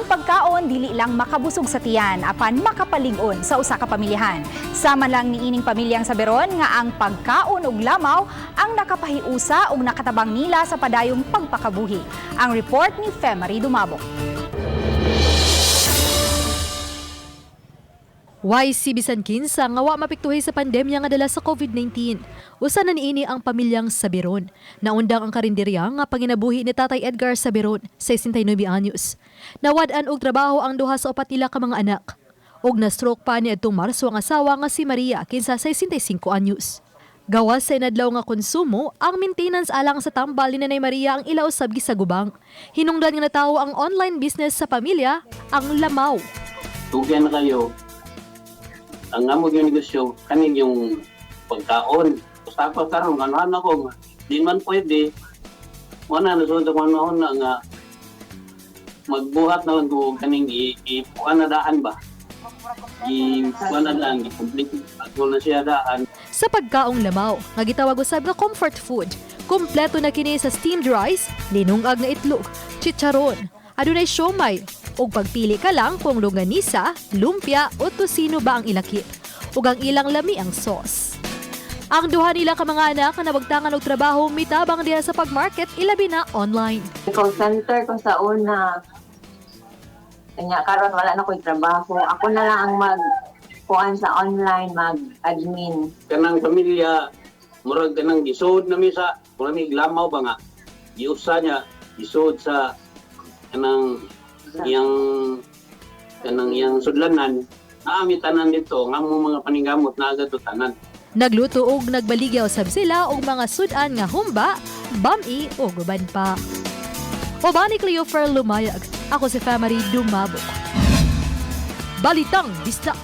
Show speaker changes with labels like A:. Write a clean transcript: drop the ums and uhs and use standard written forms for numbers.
A: Ang pagkaon dili lang makabusog sa tiyan apan makapalig-on sa usa ka pamilyahan. Sama lang niining pamilyang saberon nga ang pagkaon ug lamaw ang nakapahiusa ug nakatabang nila sa padayong pagpakabuhi. Ang report ni Femari Dumabok.
B: YC bisan kinsa nga wa mapiktuhi sa pandemya nga dala sa COVID-19. Usa na niini ang pamilyang Saberon. Naundang ang karinderya nga panginabuhi ni Tatay Edgar Saberon, 69 anyos. Nawad-an og trabaho ang duha sa upat nila ka mga anak. Og na-stroke pa ni adtong Marso ang asawa nga si Maria, kinsa 65 anyos. Gawas sa inadlaw nga konsumo, ang maintenance alang sa tambal ni Nanay Maria ang ila usab gisagubang. Hinungdan nga natawo ang online business sa pamilya, ang lamaw.
C: Tugyan na kayo. Ang amog yung negosyo, kanin yung pagkaon. Tapos karon ganahan ako, di man pwede. Wala na sunod ako na nga magbuhat na ko kaning ipuanadaan ba? Ipuanadaan, i-complete ako na siya daan.
B: Sa pagkaong lamaw, nga gitawag usab nga comfort food, kumpleto na kini sa steamed rice, linungag nga itlog, chicharon, adunay siomay, ug pagpili ka lang kung longganisa, lumpia o tosino ba ang ilakip, ug ang ilang lami ang sauce. Ang duha nila ka mga anak nga nabagtangan og trabaho mitabang diha sa pagmarket ilabi na online.
D: Call center ko sa una. Kanya karon wala na ko'y trabaho. Ako na lang ang kuan sa online, mag-admin.
C: Kanang pamilya, murag kanang gisod na misa, murag ni lamaw ba nga. Giusa niya, gisod sa kanang yang sudlanan. Naami tanan dito, nga mga paninggamot na agad to tanan.
B: Nagluto og nagbaligyaw sab sila og mga sudan nga humba, bami o guban pa. Obani Cleofer Lumayag, ako si Femari Dumabok. Balitang Bistak.